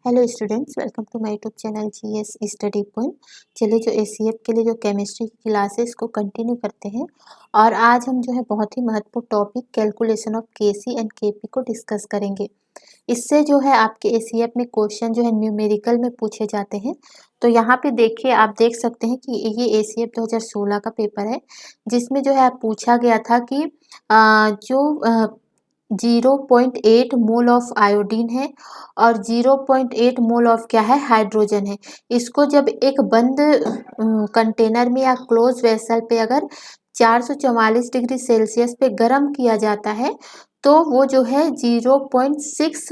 Hello students, welcome to my YouTube channel GS study point. चलिए जो ACF के लिए जो केमिस्ट्री की क्लासेस को कंटिन्यू करते हैं। और आज हम जो है बहुत ही महत्वपूर्ण topic calculation of KC and KP को डिस्कस करेंगे। इससे जो है आपके एसीएफ में क्वेश्चन जो है न्यूमेरिकल में पूछे जाते हैं। तो यहाँ पे देखिए, आप देख सकते हैं कि ये एसीएफ 2016 का पेपर है, जिसमें जो है पूछा गया था कि जो 0.8 मोल ऑफ आयोडीन है और 0.8 मोल ऑफ क्या है, हाइड्रोजन है। इसको जब एक बंद कंटेनर में या क्लोज वेसल पे अगर 444 डिग्री सेल्सियस पे गर्म किया जाता है तो वो जो है 0.6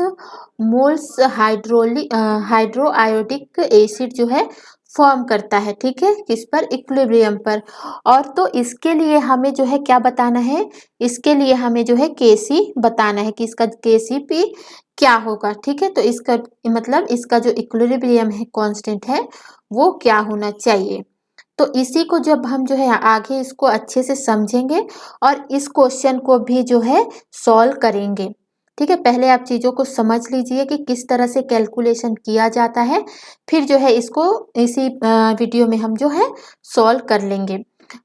मोल्स हाइड्रो आयोडिक एसिड जो है फॉर्म करता है। ठीक है, किस पर, इक्विलिब्रियम पर। और तो इसके लिए हमें जो है क्या बताना है, इसके लिए हमें जो है केसी बताना है कि इसका केसीपी क्या होगा। ठीक है, तो इसका मतलब इसका जो इक्विलिब्रियम है, कांस्टेंट है, वो क्या होना चाहिए। तो इसी को जब हम जो है आगे इसको अच्छे से समझेंगे और इस क्वेश्चन को भी जो है सॉल्व करेंगे। ठीक है, पहले आप चीज़ों को समझ लीजिए कि किस तरह से कैलकुलेशन किया जाता है, फिर जो है इसको इसी वीडियो में हम जो है सॉल्व कर लेंगे।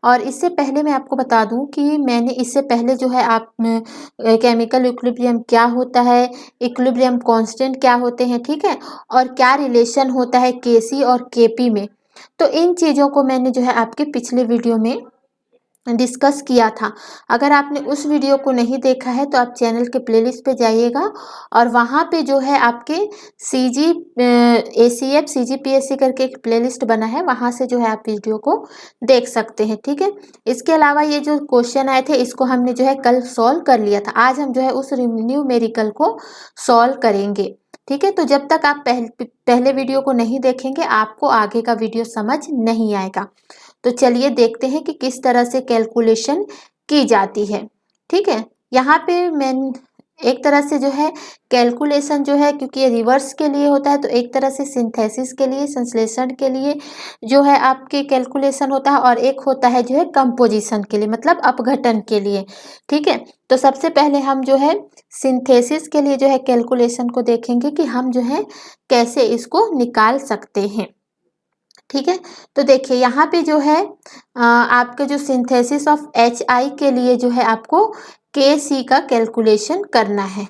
और इससे पहले मैं आपको बता दूं कि मैंने इससे पहले जो है आप केमिकल इक्विलिब्रियम क्या होता है, इक्विलिब्रियम कांस्टेंट क्या होते हैं, ठीक है, और क्या रिलेशन होता है केसी और केपी में, तो इन चीज़ों को मैंने जो है आपके पिछले वीडियो में डिस्कस किया था। अगर आपने उस वीडियो को नहीं देखा है तो आप चैनल के प्लेलिस्ट पे जाइएगा और वहाँ पे जो है आपके एसीएफ सीजीपीएससी करके एक प्लेलिस्ट बना है, वहाँ से जो है आप वीडियो को देख सकते हैं। ठीक है, इसके अलावा ये जो क्वेश्चन आए थे इसको हमने जो है कल सॉल्व कर लिया था। आज हम जो है उस न्यूमेरिकल को सॉल्व करेंगे। ठीक है, तो जब तक आप पहले वीडियो को नहीं देखेंगे आपको आगे का वीडियो समझ नहीं आएगा। तो चलिए देखते हैं कि किस तरह से कैलकुलेशन की जाती है। ठीक है, यहाँ पे मैं एक तरह से जो है कैलकुलेशन जो है, क्योंकि ये रिवर्स के लिए होता है, तो एक तरह से सिंथेसिस के लिए, संश्लेषण के लिए जो है आपके कैलकुलेशन होता है, और एक होता है जो है कंपोजिशन के लिए, मतलब अपघटन के लिए। ठीक है, तो सबसे पहले हम जो है सिंथेसिस के लिए जो है कैलकुलेशन को देखेंगे कि हम जो है कैसे इसको निकाल सकते हैं। ठीक है, तो देखिए यहाँ पे जो है आपके जो सिंथेसिस ऑफ HI के लिए जो है आपको KC का कैलकुलेशन करना है।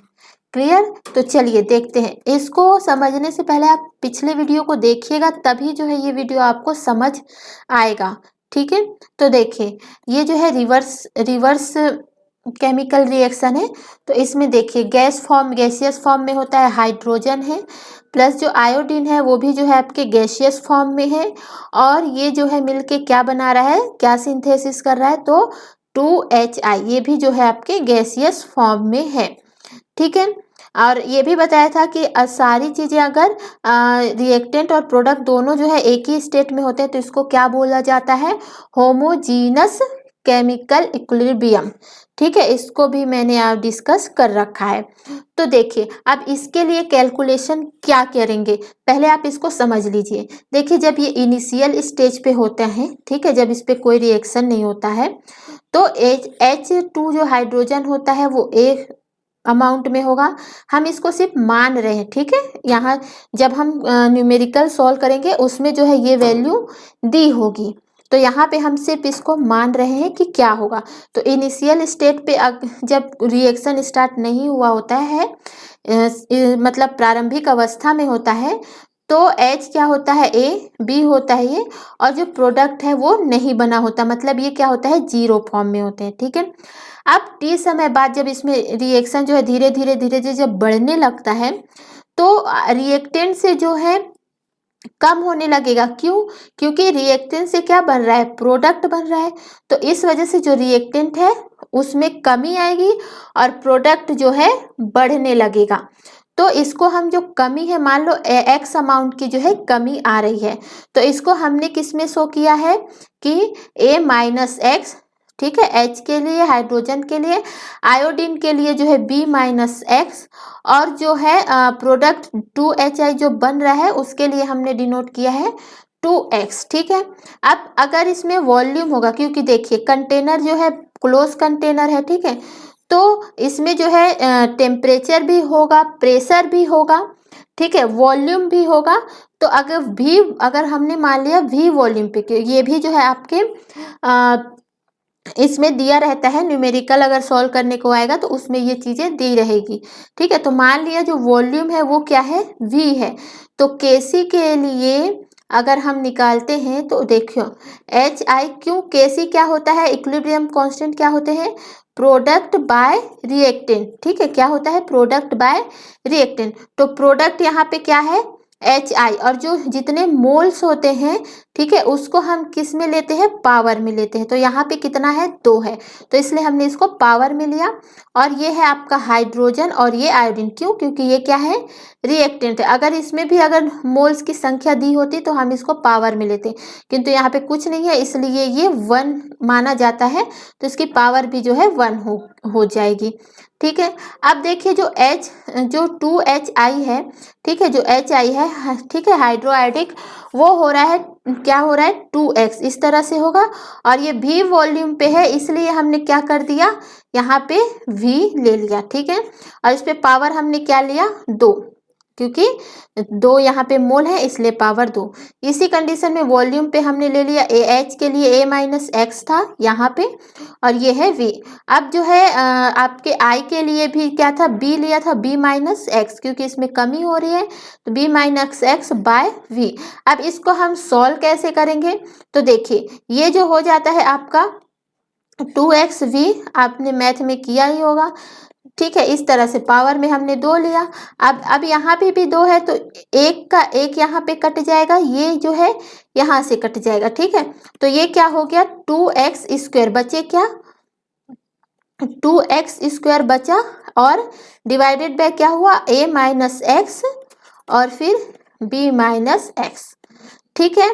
क्लियर, तो चलिए देखते हैं। इसको समझने से पहले आप पिछले वीडियो को देखिएगा, तभी जो है ये वीडियो आपको समझ आएगा। ठीक है, तो देखिए ये जो है रिवर्स केमिकल रिएक्शन है। तो इसमें देखिए गैसियस फॉर्म में होता है, हाइड्रोजन है, प्लस जो आयोडीन है वो भी जो है आपके गैसियस फॉर्म में है, और ये जो है मिलके क्या बना रहा है, क्या सिंथेसिस कर रहा है, तो 2HI, ये भी जो है आपके गैसियस फॉर्म में है। ठीक है, और ये भी बताया था कि सारी चीज़ें अगर रिएक्टेंट और प्रोडक्ट दोनों जो है एक ही स्टेट में होते हैं तो इसको क्या बोला जाता है, होमोजीनस केमिकल इक्विलिब्रियम। ठीक है, इसको भी मैंने आप डिस्कस कर रखा है। तो देखिए अब इसके लिए कैलकुलेशन क्या करेंगे, पहले आप इसको समझ लीजिए। देखिए जब ये इनिशियल स्टेज पे होते हैं, ठीक है, जब इस पे कोई रिएक्शन नहीं होता है, तो H2 जो हाइड्रोजन होता है वो एक अमाउंट में होगा। हम इसको सिर्फ मान रहे हैं। ठीक है, यहाँ जब हम न्यूमेरिकल सॉल्व करेंगे उसमें जो है ये वैल्यू दी होगी, तो यहाँ पे हम सिर्फ इसको मान रहे हैं कि क्या होगा। तो इनिशियल स्टेट पे जब रिएक्शन स्टार्ट नहीं हुआ होता है, मतलब प्रारंभिक अवस्था में होता है, तो H क्या होता है, B होता है ये, और जो प्रोडक्ट है वो नहीं बना होता, मतलब ये क्या होता है, जीरो फॉर्म में होते हैं। ठीक है, अब T समय बाद जब इसमें रिएक्शन जो है धीरे धीरे जब बढ़ने लगता है, तो रिएक्टेंट से जो है कम होने लगेगा। क्यों, क्योंकि रिएक्टेंट से क्या बन रहा है, प्रोडक्ट बन रहा है, तो इस वजह से जो रिएक्टेंट है उसमें कमी आएगी और प्रोडक्ट जो है बढ़ने लगेगा। तो इसको हम जो कमी है, मान लो X अमाउंट की जो है कमी आ रही है, तो इसको हमने किस में शो किया है कि A-X, ठीक है, H के लिए, हाइड्रोजन के लिए, आयोडीन के लिए जो है B-X, और जो है प्रोडक्ट 2HI जो बन रहा है उसके लिए हमने डिनोट किया है 2X। ठीक है, अब अगर इसमें वॉल्यूम होगा, क्योंकि देखिए कंटेनर जो है क्लोज कंटेनर है, ठीक है, तो इसमें जो है टेम्परेचर भी होगा, प्रेशर भी होगा, ठीक है, वॉल्यूम भी होगा। तो अगर हमने मान लिया v वॉल्यूम पे, ये भी जो है आपके इसमें दिया रहता है, न्यूमेरिकल अगर सॉल्व करने को आएगा तो उसमें ये चीज़ें दी रहेगी। ठीक है, तो मान लिया जो वॉल्यूम है वो क्या है, v है। तो केसी के लिए अगर हम निकालते हैं तो देखियो एच आई, क्यों केसी क्या होता है, इक्विलिब्रियम कांस्टेंट क्या होते हैं, प्रोडक्ट बाय रिएक्टेंट। ठीक है, क्या होता है, प्रोडक्ट बाय रिएक्टेंट। तो प्रोडक्ट यहाँ पे क्या है, एच आई, और जो जितने मोल्स होते हैं, ठीक है, उसको हम किस में लेते हैं, पावर में लेते हैं। तो यहाँ पे कितना है, 2 है, तो इसलिए हमने इसको पावर में लिया। और ये है आपका हाइड्रोजन और ये आयोडीन, क्यों, क्योंकि ये क्या है, रिएक्टेंट है। अगर इसमें भी अगर मोल्स की संख्या दी होती तो हम इसको पावर में लेते, किंतु यहाँ पे कुछ नहीं है, इसलिए ये 1 माना जाता है, तो इसकी पावर भी जो है 1 हो जाएगी। ठीक है, अब देखिए जो 2HI है, ठीक है, जो HI है, ठीक है, हाइड्रोआयोडिक, वो हो रहा है, क्या हो रहा है, 2x, इस तरह से होगा। और ये v वॉल्यूम पे है, इसलिए हमने क्या कर दिया, यहाँ पे v ले लिया। ठीक है, और इस पे पावर हमने क्या लिया, 2, क्योंकि 2 यहाँ पे मोल है, इसलिए पावर 2। इसी कंडीशन में वॉल्यूम पे हमने ले लिया, AH के लिए A-x था यहाँ पे, और ये है V। अब जो है आपके I के लिए भी क्या था, B लिया था, B-x, क्योंकि इसमें कमी हो रही है, तो B-x बाय V। अब इसको हम सॉल्व कैसे करेंगे, तो देखिए ये जो हो जाता है आपका 2xv, आपने मैथ में किया ही होगा। ठीक है, इस तरह से पावर में हमने 2 लिया। अब यहाँ पे भी 2 है, तो एक का एक यहाँ पे कट जाएगा, ये जो है यहाँ से कट जाएगा। ठीक है, तो ये क्या हो गया, 2x² बचे क्या, 2x² बचा, और डिवाइडेड बाय क्या हुआ, a-x और फिर b-x। ठीक है,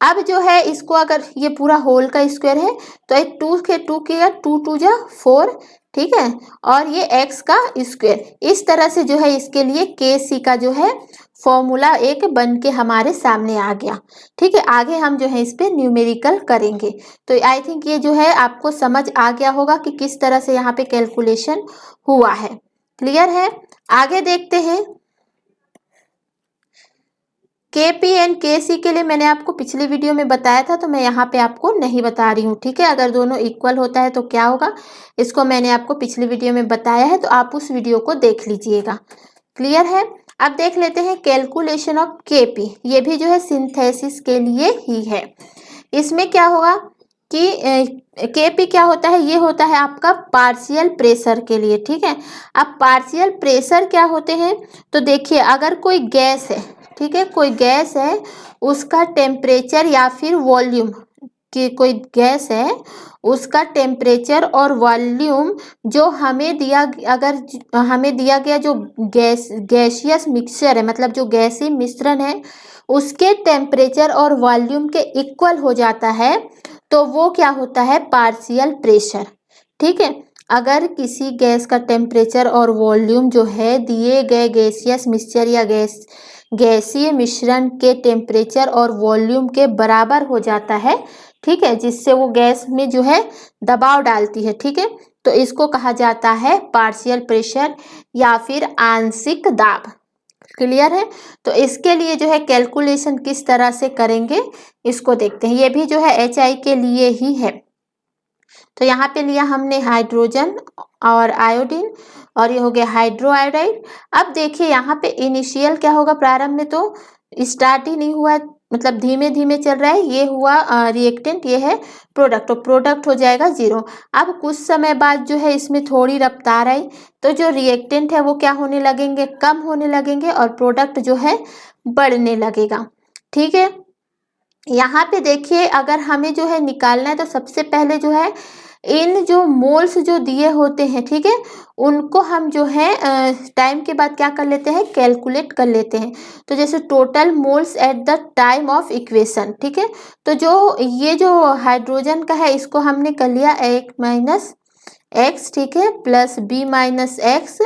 अब जो है इसको अगर ये पूरा होल का स्क्वायर है, तो एक 2 के 2 किया, 2 2 जा 4, ठीक है, और ये x का स्क्वायर। इस तरह से जो है इसके लिए KC का जो है फॉर्मूला एक बन के हमारे सामने आ गया। ठीक है, आगे हम जो है इस पे न्यूमेरिकल करेंगे। तो आई थिंक ये जो है आपको समझ आ गया होगा कि किस तरह से यहाँ पे कैलकुलेशन हुआ है। क्लियर है, आगे देखते हैं। KP एंड KC के लिए मैंने आपको पिछली वीडियो में बताया था, तो मैं यहाँ पे आपको नहीं बता रही हूँ। ठीक है, अगर दोनों इक्वल होता है तो क्या होगा, इसको मैंने आपको पिछली वीडियो में बताया है, तो आप उस वीडियो को देख लीजिएगा। क्लियर है, अब देख लेते हैं कैलकुलेशन ऑफ KP। ये भी जो है सिंथेसिस के लिए ही है। इसमें क्या होगा कि KP क्या होता है, ये होता है आपका पार्शियल प्रेशर के लिए। ठीक है, अब पार्शियल प्रेशर क्या होते हैं, तो देखिए अगर कोई गैस है, ठीक है, कोई गैस है, उसका टेम्परेचर या फिर वॉल्यूम, कि कोई गैस है, उसका टेम्परेचर और वॉल्यूम जो हमें दिया, अगर हमें दिया गया जो गैसियस मिक्सचर है, मतलब जो गैसीय मिश्रण है, उसके टेम्परेचर और वॉल्यूम के इक्वल हो जाता है, तो वो क्या होता है, पार्शियल प्रेशर। ठीक है, अगर किसी गैस का टेम्परेचर और वॉल्यूम जो है दिए गए गैसियस मिक्सचर या गैसीय मिश्रण के टेम्परेचर और वॉल्यूम के बराबर हो जाता है, ठीक है, जिससे वो गैस में जो है दबाव डालती है। ठीक है, तो इसको कहा जाता है पार्शियल प्रेशर या फिर आंशिक दाब। क्लियर है, तो इसके लिए जो है कैलकुलेशन किस तरह से करेंगे इसको देखते हैं। ये भी जो है HI के लिए ही है। तो यहाँ पे लिया हमने हाइड्रोजन और आयोडीन, और ये हो गया हाइड्रो आयोडाइड। अब देखिए यहाँ पे इनिशियल क्या होगा, प्रारंभ में तो स्टार्ट ही नहीं हुआ, मतलब धीमे धीमे चल रहा है, ये हुआ रिएक्टेंट, ये है प्रोडक्ट, तो प्रोडक्ट हो जाएगा 0। अब कुछ समय बाद जो है इसमें थोड़ी रफ्तार आई, तो जो रिएक्टेंट है वो क्या होने लगेंगे, कम होने लगेंगे, और प्रोडक्ट जो है बढ़ने लगेगा। ठीक है, यहाँ पे देखिए अगर हमें जो है निकालना है, तो सबसे पहले जो है इन जो मोल्स जो दिए होते हैं, ठीक है, उनको हम जो है टाइम के बाद क्या कर लेते हैं, कैलकुलेट कर लेते हैं। तो जैसे total moles at the time of equation, ठीक है, तो जो ये जो हाइड्रोजन का है, इसको हमने कर लिया A-x, ठीक है, प्लस B-x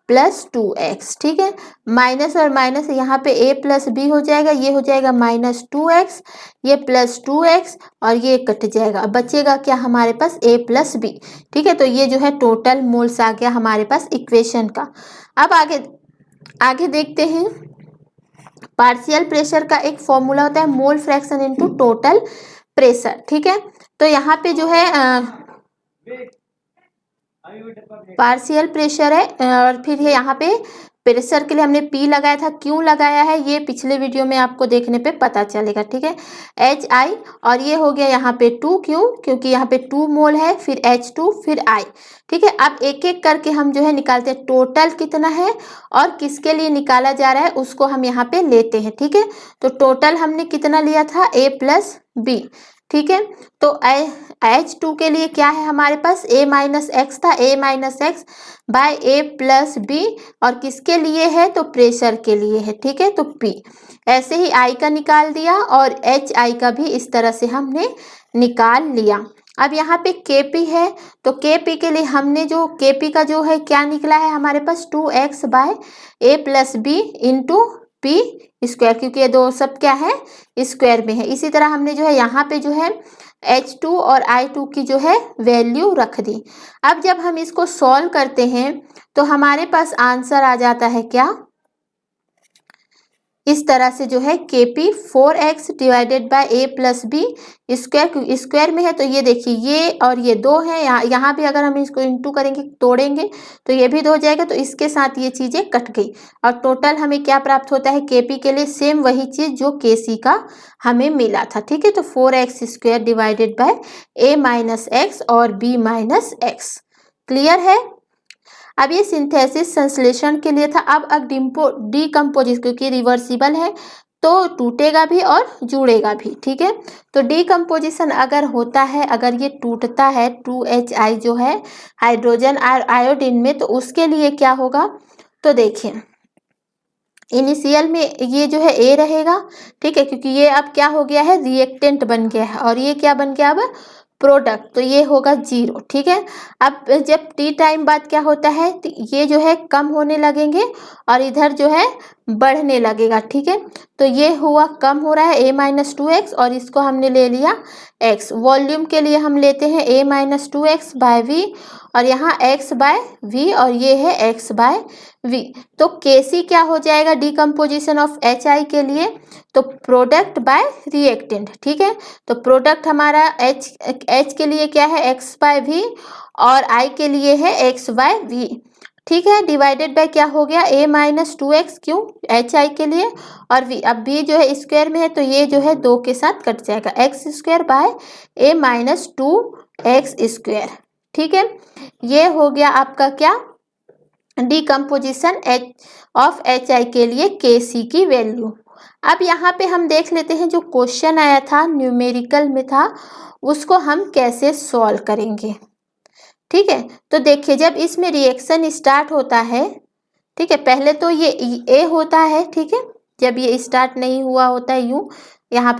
प्लस 2x। ठीक है, माइनस और माइनस यहाँ पे a प्लस बी हो जाएगा, ये हो जाएगा -2x, ये प्लस 2x, और ये कट जाएगा, अब बचेगा क्या हमारे पास, a प्लस बी। ठीक है, तो ये जो है टोटल मोल्स आ गया हमारे पास इक्वेशन का। अब आगे देखते हैं। पार्शियल प्रेशर का एक फॉर्मूला होता है mole fraction into total pressure, ठीक है। तो यहाँ पे जो है पार्शियल प्रेशर है और फिर ये यहाँ पे प्रेशर के लिए हमने पी लगाया था, क्यों लगाया है ये पिछले वीडियो में आपको देखने पे पता चलेगा, ठीक है। एच आई और ये हो गया यहाँ पे 2, क्योंकि यहाँ पे 2 मोल है, फिर H2 फिर I, ठीक है। अब एक एक करके हम जो है निकालते हैं टोटल कितना है और किसके लिए निकाला जा रहा है उसको हम यहाँ पे लेते हैं, ठीक है। तो टोटल हमने कितना लिया था A प्लस B, ठीक है। तो H2 के लिए क्या है हमारे पास A माइनस एक्स था, A minus x by A plus b, और किसके लिए है तो प्रेशर के लिए है, ठीक है। तो P ऐसे ही I का निकाल दिया और HI का भी इस तरह से हमने निकाल लिया। अब यहाँ पे KP है तो KP के लिए हमने जो KP का जो है क्या निकला है हमारे पास 2x by A plus b into P square, क्योंकि ये दो सब क्या है स्क्वायर में है। इसी तरह हमने जो है यहाँ पे जो है H2 और I2 की जो है वैल्यू रख दी। अब जब हम इसको सॉल्व करते हैं तो हमारे पास आंसर आ जाता है क्या, इस तरह से जो है KP 4x divided by A plus b square, square में है तो ये देखिए ये और ये 2 है, यहाँ भी अगर हम इसको इंटू करेंगे तोड़ेंगे तो ये भी 2 हो जाएगा, तो इसके साथ ये चीज़ें कट गई और टोटल हमें क्या प्राप्त होता है KP के लिए सेम वही चीज़ जो KC का हमें मिला था, ठीक है। तो 4x square divided by A minus x और B माइनस एक्स, क्लियर है। अब ये सिंथेसिस संश्लेषण के लिए था। अब डीकम्पोजिशन, क्योंकि रिवर्सिबल है तो टूटेगा भी और जुड़ेगा भी, ठीक है। तो डीकम्पोजिशन अगर होता है, अगर ये टूटता है 2HI जो है हाइड्रोजन और आयोडीन में, तो उसके लिए क्या होगा, तो देखिए इनिशियल में ये जो है A रहेगा, ठीक है, क्योंकि ये अब क्या हो गया है रिएक्टेंट बन गया है और ये क्या बन गया अब प्रोडक्ट, तो ये होगा 0, ठीक है। अब जब टी टाइम बाद क्या होता है तो ये जो है कम होने लगेंगे और इधर जो है बढ़ने लगेगा, ठीक है। तो ये हुआ कम हो रहा है A माइनस 2x और इसको हमने ले लिया x। वॉल्यूम के लिए हम लेते हैं A minus 2x bye we और यहाँ x बाय वी और ये है x बाय वी। तो Kc क्या हो जाएगा डीकम्पोजिशन ऑफ HI के लिए, तो प्रोडक्ट बाय रिएक्टेंट, ठीक है। तो प्रोडक्ट हमारा H के लिए क्या है x बाय वी और I के लिए है x बाय वी, ठीक है। डिवाइडेड बाय क्या हो गया A माइनस 2x, क्यों HI के लिए, और V, अब V जो है स्क्वायर में है तो ये जो है 2 के साथ कट जाएगा, x square by A minus 2x square, ठीक है। ये हो गया आपका क्या डीकम्पोजिशन ऑफ HI के लिए KC की वैल्यू। अब यहाँ पे हम देख लेते हैं जो क्वेश्चन आया था न्यूमेरिकल में था उसको हम कैसे सॉल्व करेंगे, ठीक है। तो देखिए जब इसमें रिएक्शन स्टार्ट होता है, ठीक है, पहले तो ये A होता है, ठीक है, जब ये स्टार्ट नहीं हुआ होता है यूं, यहाँ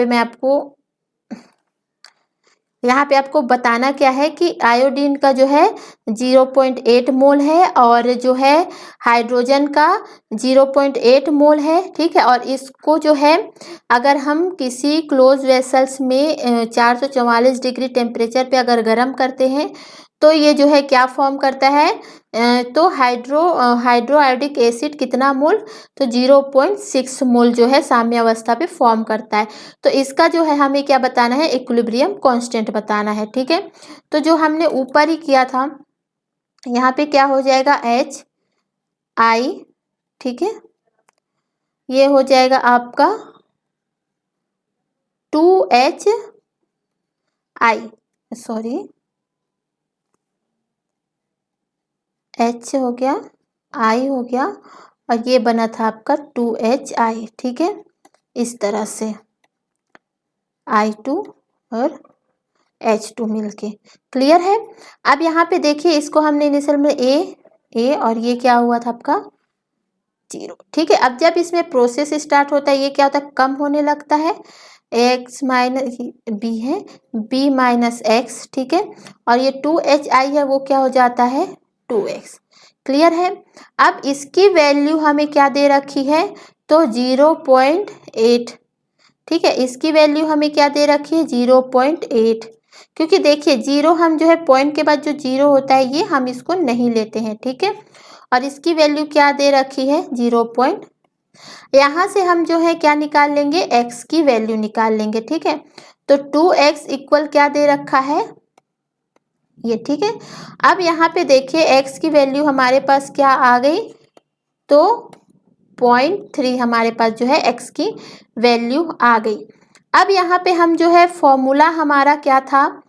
पे आपको बताना क्या है कि आयोडीन का जो है 0.8 मोल है और जो है हाइड्रोजन का 0.8 मोल है, ठीक है। और इसको जो है अगर हम किसी क्लोज वेसल्स में 444 डिग्री टेम्परेचर पे अगर गर्म करते हैं तो ये जो है क्या फॉर्म करता है, तो हाइड्रो आयोडिक एसिड कितना मोल, तो 0.6 मोल जो है साम्य अवस्था पे फॉर्म करता है। तो इसका जो है हमें क्या बताना है इक्विलिब्रियम कांस्टेंट बताना है, ठीक है। तो जो हमने ऊपर ही किया था यहाँ पे क्या हो जाएगा HI, ठीक है, ये हो जाएगा आपका 2HI, सॉरी H हो गया I हो गया और ये बना था आपका 2HI, ठीक है, इस तरह से I2 और H2 मिलके, क्लियर है। अब यहाँ पे देखिए इसको हमने इनिशियल में A और ये क्या हुआ था आपका 0, ठीक है। अब जब इसमें प्रोसेस स्टार्ट होता है ये क्या होता है कम होने लगता है, x माइनस बी है b माइनस एक्स, ठीक है, और ये 2HI है वो क्या हो जाता है 2x, क्लियर है। अब इसकी वैल्यू हमें क्या दे रखी है, तो 0.8, ठीक है, इसकी वैल्यू हमें क्या दे रखी है 0.8, क्योंकि देखिए 0 हम जो है पॉइंट के बाद जो 0 होता है ये हम इसको नहीं लेते हैं, ठीक है। और इसकी वैल्यू क्या दे रखी है 0.8, यहाँ से हम जो है क्या निकाल लेंगे, x की वैल्यू निकाल लेंगे, ठीक है। तो 2x इक्वल क्या दे रखा है, ये, ठीक है। अब यहाँ पे देखिए x की वैल्यू हमारे पास क्या आ गई, तो 0.3 हमारे पास जो है x की वैल्यू आ गई। अब यहाँ पे हम जो है फॉर्मूला हमारा क्या था,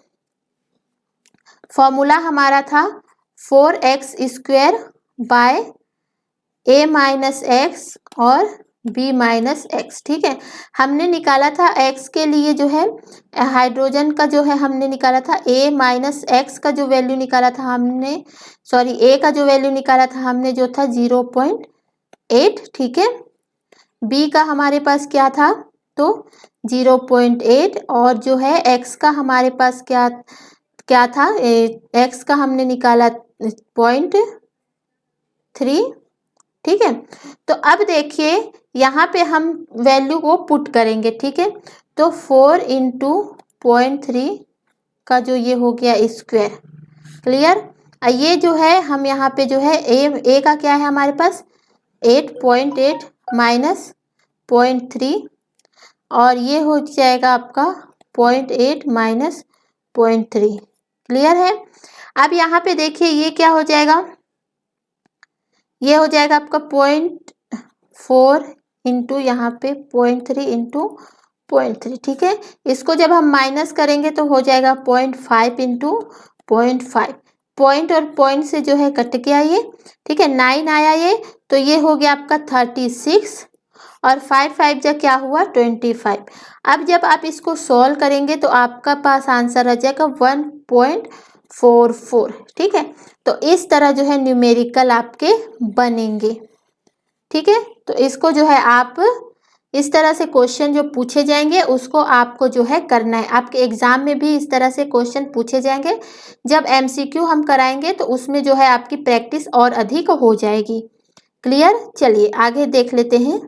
फॉर्मूला हमारा था 4x² by a minus x और b माइनस एक्स, ठीक है। हमने निकाला था x के लिए जो है हाइड्रोजन का जो है हमने निकाला था a माइनस एक्स का जो वैल्यू निकाला था हमने, सॉरी a का जो वैल्यू निकाला था हमने जो था 0.8, ठीक है। b का हमारे पास क्या था, तो 0.8, और जो है x का हमारे पास क्या क्या था, x का हमने निकाला 0.3, ठीक है। तो अब देखिए यहाँ पे हम वैल्यू को पुट करेंगे, ठीक है। तो 4 इंटू 0.3 का जो ये हो गया स्क्वायर, क्लियर। ये जो है हम यहाँ पे जो है ए का क्या है हमारे पास 8.8 माइनस 0.3, और ये हो जाएगा आपका 0.8 माइनस 0.3, क्लियर है। अब यहाँ पे देखिए ये क्या हो जाएगा, ये हो जाएगा आपका 0.4 इंटू यहाँ पे 0.3 इंटू 0.3, ठीक है। इसको जब हम माइनस करेंगे तो हो जाएगा 0.5 इंटू 0.5, पॉइंट और पॉइंट से जो है कट गया ये, ठीक है। 9 आया ये, तो ये हो गया आपका 36, और 5 जा क्या हुआ 25। अब जब आप इसको सॉल्व करेंगे तो आपका पास आंसर आ जाएगा 1.44, ठीक है। तो इस तरह जो है न्यूमेरिकल आपके बनेंगे, ठीक है। तो इसको जो है आप इस तरह से क्वेश्चन जो पूछे जाएंगे उसको आपको जो है करना है। आपके एग्जाम में भी इस तरह से क्वेश्चन पूछे जाएंगे। जब एमसीक्यू हम कराएंगे तो उसमें जो है आपकी प्रैक्टिस और अधिक हो जाएगी, क्लियर। चलिए आगे देख लेते हैं।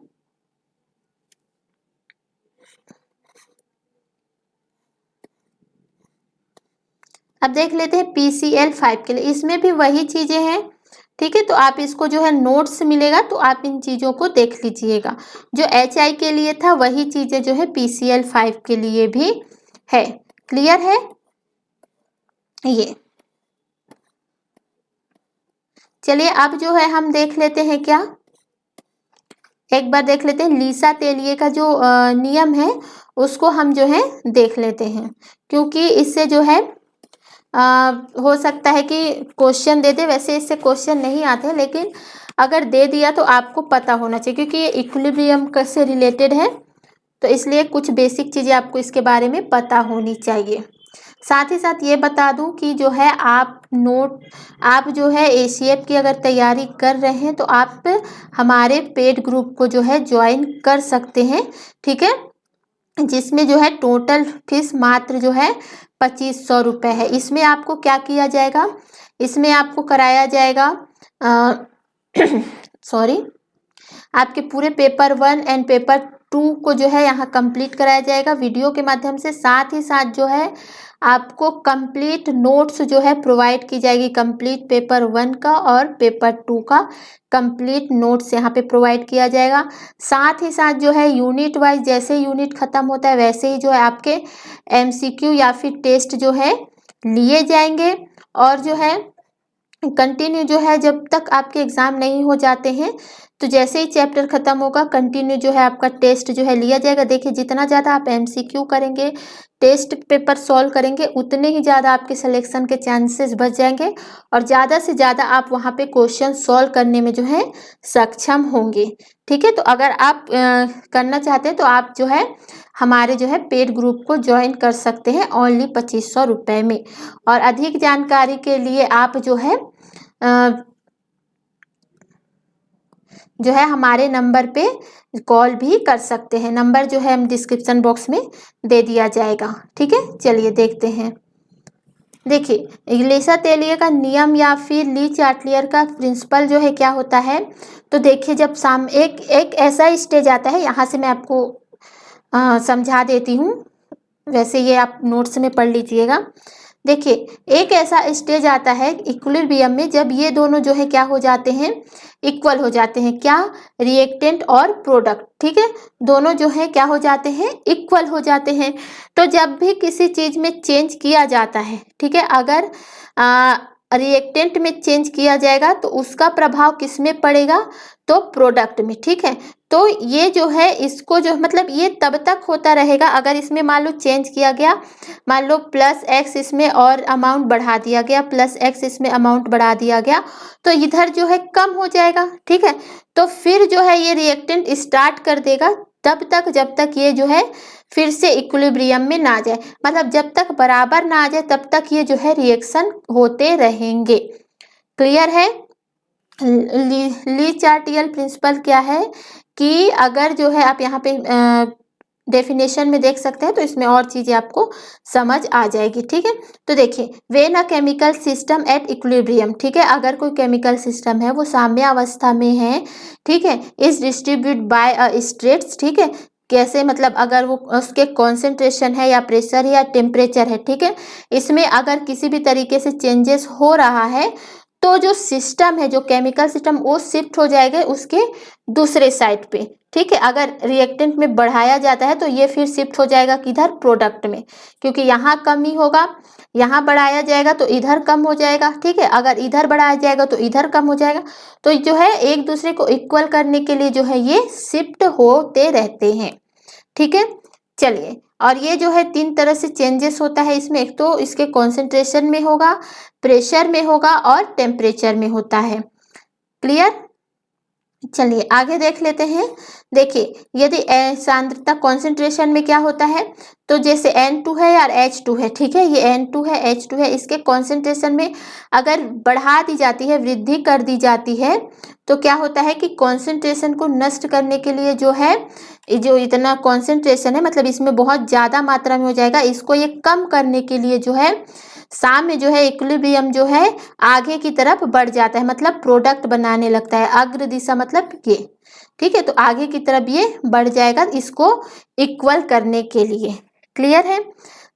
अब देख लेते हैं PCl 5 के लिए, इसमें भी वही चीजें हैं, ठीक है। तो आप इसको जो है नोट्स मिलेगा तो आप इन चीजों को देख लीजिएगा। जो HI के लिए था वही चीजें जो है PCl 5 के लिए भी है, क्लियर है ये। चलिए अब जो है हम देख लेते हैं, क्या एक बार देख लेते हैं लीसा तेलिए का जो नियम है उसको हम जो है देख लेते हैं, क्योंकि इससे जो है हो सकता है कि क्वेश्चन दे दे। वैसे इससे क्वेश्चन नहीं आते, लेकिन अगर दे दिया तो आपको पता होना चाहिए, क्योंकि ये इक्विलिब्रियम से रिलेटेड है, तो इसलिए कुछ बेसिक चीज़ें आपको इसके बारे में पता होनी चाहिए। साथ ही साथ ये बता दूं कि जो है आप जो है ACF की अगर तैयारी कर रहे हैं तो आप हमारे पेड ग्रुप को जो है ज्वाइन कर सकते हैं, ठीक है। जिसमें जो है टोटल फीस मात्र जो है 2500 रुपये है। इसमें आपको क्या किया जाएगा, इसमें आपको कराया जाएगा सॉरी आपके पूरे पेपर 1 एंड पेपर 2 को जो है यहाँ कंप्लीट कराया जाएगा वीडियो के माध्यम से। साथ ही साथ जो है आपको कंप्लीट नोट्स जो है प्रोवाइड की जाएगी, कंप्लीट पेपर 1 का और पेपर 2 का कंप्लीट नोट्स यहाँ पे प्रोवाइड किया जाएगा। साथ ही साथ जो है यूनिट वाइज जैसे यूनिट खत्म होता है वैसे ही जो है आपके MCQ या फिर टेस्ट जो है लिए जाएंगे, और जो है कंटिन्यू जो है जब तक आपके एग्ज़ाम नहीं हो जाते हैं तो जैसे ही चैप्टर ख़त्म होगा कंटिन्यू जो है आपका टेस्ट जो है लिया जाएगा। देखिए जितना ज़्यादा आप MCQ करेंगे, टेस्ट पेपर सॉल्व करेंगे, उतने ही ज़्यादा आपके सिलेक्शन के चांसेस बच जाएंगे, और ज़्यादा से ज़्यादा आप वहाँ पे क्वेश्चन सॉल्व करने में जो है सक्षम होंगे, ठीक है। तो अगर आप करना चाहते हैं तो आप जो है हमारे जो है पेड ग्रुप को ज्वाइन कर सकते हैं ओनली 2500 रुपये में। और अधिक जानकारी के लिए आप जो है हमारे नंबर पे कॉल भी कर सकते हैं। नंबर जो है हम डिस्क्रिप्शन बॉक्स में दे दिया जाएगा, ठीक है। चलिए देखते हैं। देखिए लीसा तेलिए का नियम या फिर ली चार्टियर का प्रिंसिपल जो है क्या होता है, तो देखिए जब एक ऐसा स्टेज आता है, यहाँ से मैं आपको समझा देती हूँ, वैसे ये आप नोट्स में पढ़ लीजिएगा। देखिए एक ऐसा स्टेज आता है इक्विलिब्रियम में जब ये दोनों जो है क्या हो जाते हैं, इक्वल हो जाते हैं। क्या? रिएक्टेंट और प्रोडक्ट, ठीक है, दोनों जो है क्या हो जाते हैं, इक्वल हो जाते हैं। तो जब भी किसी चीज में चेंज किया जाता है, ठीक है, अगर रिएक्टेंट में चेंज किया जाएगा तो उसका प्रभाव किस में पड़ेगा, तो प्रोडक्ट में, ठीक है। तो ये जो है इसको जो मतलब ये तब तक होता रहेगा अगर इसमें मान लो चेंज किया गया, मान लो प्लस एक्स इसमें और अमाउंट बढ़ा दिया गया, प्लस एक्स इसमें अमाउंट बढ़ा दिया गया, तो इधर जो है कम हो जाएगा, ठीक है। तो फिर जो है ये रिएक्टेंट स्टार्ट कर देगा तब तक जब तक ये जो है फिर से इक्विलिब्रियम में ना जाए, मतलब जब तक बराबर ना आ जाए तब तक ये जो है रिएक्शन होते रहेंगे। क्लियर है? ली चार्टियल प्रिंसिपल क्या है कि अगर जो है आप यहाँ पे डेफिनेशन में देख सकते हैं तो इसमें और चीजें आपको समझ आ जाएगी, ठीक है। तो देखिए when a chemical system at equilibrium, ठीक है, अगर कोई केमिकल सिस्टम है वो साम्य अवस्था में है, ठीक है, is distribute by a states, ठीक है, कैसे मतलब अगर वो उसके कॉन्सेंट्रेशन है या प्रेशर है या टेम्परेचर है, ठीक है, इसमें अगर किसी भी तरीके से चेंजेस हो रहा है तो जो सिस्टम है, जो केमिकल सिस्टम, वो शिफ्ट हो जाएगा उसके दूसरे साइड पे, ठीक है। अगर रिएक्टेंट में बढ़ाया जाता है तो ये फिर शिफ्ट हो जाएगा किधर, प्रोडक्ट में, क्योंकि यहाँ कमी होगा, यहाँ बढ़ाया जाएगा तो इधर कम हो जाएगा, ठीक है, अगर इधर बढ़ाया जाएगा तो इधर कम हो जाएगा। तो जो है एक दूसरे को इक्वल करने के लिए जो है ये शिफ्ट होते रहते हैं, ठीक है। चलिए, और ये जो है 3 तरह से चेंजेस होता है इसमें, एक तो इसके कॉन्सेंट्रेशन में होगा, प्रेशर में होगा और टेम्परेचर में होता है। क्लियर? चलिए आगे देख लेते हैं। देखिए यदि सांद्रता कॉन्सेंट्रेशन में क्या होता है, तो जैसे N2 है या H2 है, ठीक है, ये N2 है H2 है, इसके कॉन्सेंट्रेशन में अगर बढ़ा दी जाती है, वृद्धि कर दी जाती है, तो क्या होता है कि कॉन्सेंट्रेशन को नष्ट करने के लिए जो है जो इतना कॉन्सेंट्रेशन है मतलब इसमें बहुत ज़्यादा मात्रा में हो जाएगा, इसको ये कम करने के लिए जो है साम्य जो है इक्विलिब्रियम जो है आगे की तरफ बढ़ जाता है, मतलब प्रोडक्ट बनाने लगता है, अग्र दिशा मतलब ये, ठीक है, तो आगे की तरफ ये बढ़ जाएगा इसको इक्वल करने के लिए। क्लियर है?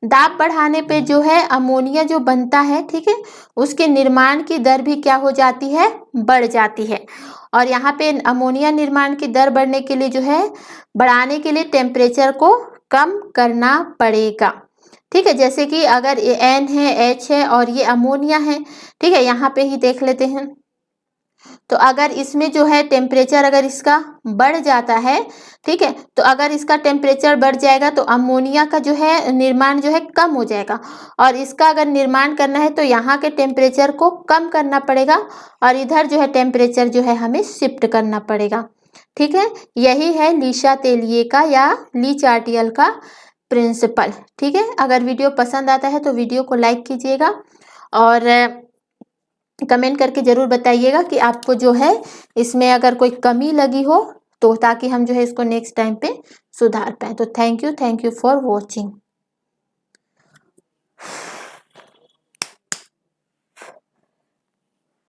दाब बढ़ाने पे जो है अमोनिया जो बनता है, ठीक है, उसके निर्माण की दर भी क्या हो जाती है, बढ़ जाती है। और यहाँ पे अमोनिया निर्माण की दर बढ़ने के लिए जो है बढ़ाने के लिए टेम्परेचर को कम करना पड़ेगा, ठीक है। जैसे कि अगर ये N है, H है और ये अमोनिया है, ठीक है, यहाँ पे ही देख लेते हैं। तो अगर इसमें जो है टेम्परेचर अगर इसका बढ़ जाता है, ठीक है, तो अगर इसका टेम्परेचर बढ़ जाएगा तो अमोनिया का जो है निर्माण जो है कम हो जाएगा, और इसका अगर निर्माण करना है तो यहाँ के टेम्परेचर को कम करना पड़ेगा और इधर जो है टेम्परेचर जो है हमें शिफ्ट करना पड़ेगा, ठीक है। यही है ली चाटेलियर का या ली चार्टियल का प्रिंसिपल, ठीक है। अगर वीडियो पसंद आता है तो वीडियो को लाइक कीजिएगा और कमेंट करके ज़रूर बताइएगा कि आपको जो है इसमें अगर कोई कमी लगी हो तो, ताकि हम जो है इसको नेक्स्ट टाइम पे सुधार पाएँ। तो थैंक यू फॉर वॉचिंग।